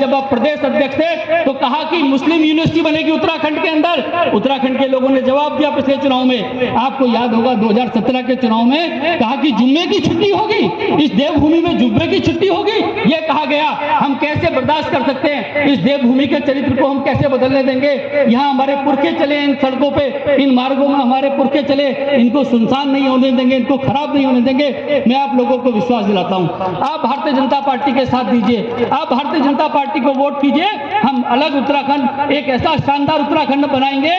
जब आप प्रदेश अध्यक्ष थे तो कहा कि मुस्लिम यूनिवर्सिटी बनेगी उत्तराखंड के अंदर। उत्तराखंड के लोगों ने जवाब दिया पिछले चुनाव में। आपको याद होगा 2017 के चुनाव में कहा कि जुम्मे की छुट्टी होगी, इस देवभूमि में जुम्मे की छुट्टी होगी, यह कहा गया। हम कैसे बर्दाश्त कर सकते हैं? इस देवभूमि के चरित्र को हम कैसे बदलने देंगे? यहाँ हमारे पुरखे चले, इन सड़कों पे, इन मार्गों में हमारे पुरखे चले, इनको सुनसान नहीं होने देंगे, इनको खराब नहीं होने देंगे। मैं आप लोगों को विश्वास दिलाता हूं, आप भारतीय जनता पार्टी के साथ दीजिए, आप भारतीय जनता पार्टी को वोट कीजिए। हम अलग उत्तराखंड, एक ऐसा शानदार उत्तराखंड बनाएंगे,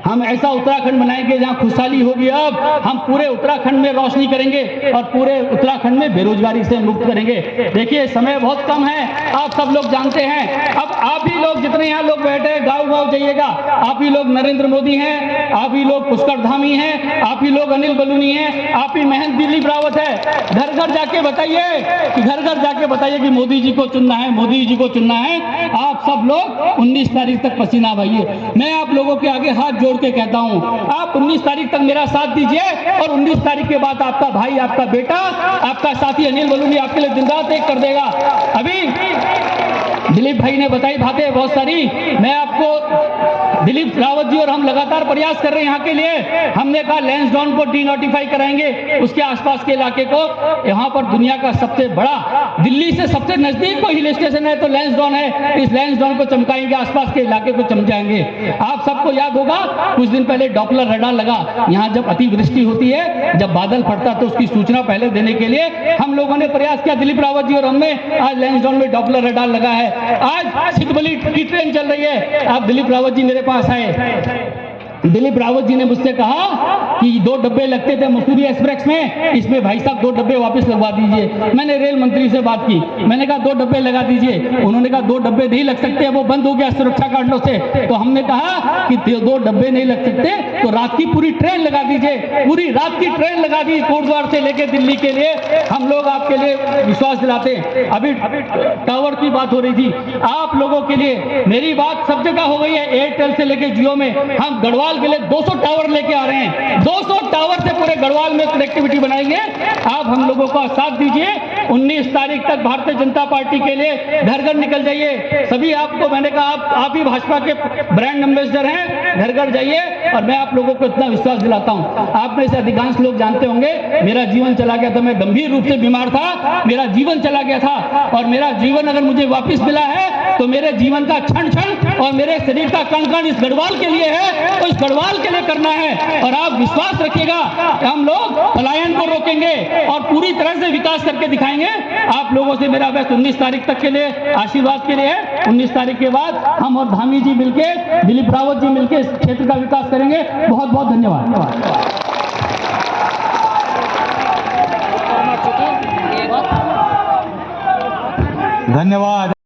हम ऐसा उत्तराखंड बनाएंगे जहां खुशहाली होगी। अब हम पूरे उत्तराखंड में रोशनी करेंगे और पूरे उत्तराखंड में बेरोजगारी से मुक्त करेंगे। देखिए समय बहुत कम है, आप सब लोग जानते हैं। अब आप ही लोग जितने यहाँ लोग बैठे हैं, गाँव-गाँव जाइएगा, आप ही लोग नरेंद्र मोदी हैं, आप ही लोग पुष्कर धामी हैं, आप ही लोग अनिल बलूनी हैं, आप ही महंत दिलीप रावत है। घर घर जाके बताइए कि घर घर जाके बताइए कि मोदी जी को चुनना है, मोदी जी को चुनना है। आप सब लोग 19 तारीख तक पसीना बहाइए। मैं आप लोगों के आगे हाथ जोड़ के कहता हूं, आप 19 तारीख तक मेरा साथ दीजिए और 19 तारीख के बाद आपका भाई, आपका बेटा, आपका साथी अनिल बलूनी आपके लिए दिन रात एक कर देगा। अभी दिलीप भाई ने बताई बातें बहुत सारी। मैं आपको दिलीप रावत जी और हम लगातार प्रयास कर रहे हैं यहाँ के लिए। हमने कहा लैंसडाउन को डीनोटिफाई कराएंगे, उसके आसपास के इलाके को। यहाँ पर दुनिया का सबसे बड़ा, दिल्ली से सबसे नजदीक कोई हिल स्टेशन है तो लैंसडाउन है। इस लैंसडाउन को चमकाएंगे, आसपास के इलाके को चमकाएंगे। आप सबको याद होगा कुछ दिन पहले डॉपलर रडार लगा। यहाँ जब अतिवृष्टि होती है, जब बादल फटता तो उसकी सूचना पहले देने के लिए हम लोगों ने प्रयास किया, दिलीप रावत जी और हमने। आज लैंसडाउन में डॉपलर रडार लगा है। आज सिद्धबली की ट्रेन चल रही है। आप दिलीप रावत जी मेरे पास आए, दिलीप रावत जी ने मुझसे कहा कि 2 डब्बे लगते थे मसूरी एक्सप्रेस में, इसमें भाई साहब 2 डब्बे वापस लगवा दीजिए। मैंने रेल मंत्री से बात की, मैंने कहा 2 डब्बे लगा दीजिए। उन्होंने कहा 2 डब्बे नहीं लग सकते, वो बंद हो गया सुरक्षा कारणों से। तो हमने कहा कि 2 डब्बे नहीं लग सकते तो रात की पूरी ट्रेन लगा दीजिए। पूरी रात की ट्रेन लगा दी कोटद्वार से लेके दिल्ली के लिए। हम लोग आपके लिए विश्वास दिलाते हैं। अभी टावर की बात हो रही थी, आप लोगों के लिए मेरी बात सब जगह हो गई है। एयरटेल से लेके जियो में हम गढ़वाल के लिए 200 टावर लेके आ रहे हैं। 200 टावर से पूरे गढ़वाल में कनेक्टिविटी बनाएंगे। आप हम लोगों का साथ दीजिए। 19 तारीख तक भारतीय जनता पार्टी के लिए घर घर निकल जाइए। सभी आपको मैंने कहा आप ही भाजपा के ब्रांड एम्बेसडर हैं, घर घर जाइए। और मैं आप लोगों को इतना विश्वास दिलाता हूं, आप में से अधिकांश लोग जानते होंगे मेरा जीवन चला गया था, मैं गंभीर रूप से बीमार था, मेरा जीवन चला गया था। और मेरा जीवन अगर मुझे वापिस मिला है तो मेरे जीवन का क्षण क्षण और मेरे शरीर का कण कण इस गढ़वाल के लिए है, तो इस गढ़वाल के लिए करना है। और आप विश्वास रखिएगा हम लोग पलायन को रोकेंगे और पूरी तरह से विकास करके दिखाएंगे। आप लोगों से मेरा बस 19 तारीख तक के लिए आशीर्वाद के लिए है। 19 तारीख के बाद हम और धामी जी मिलके, दिलीप रावत जी मिलके इस क्षेत्र का विकास करेंगे। बहुत बहुत धन्यवाद। धन्यवाद।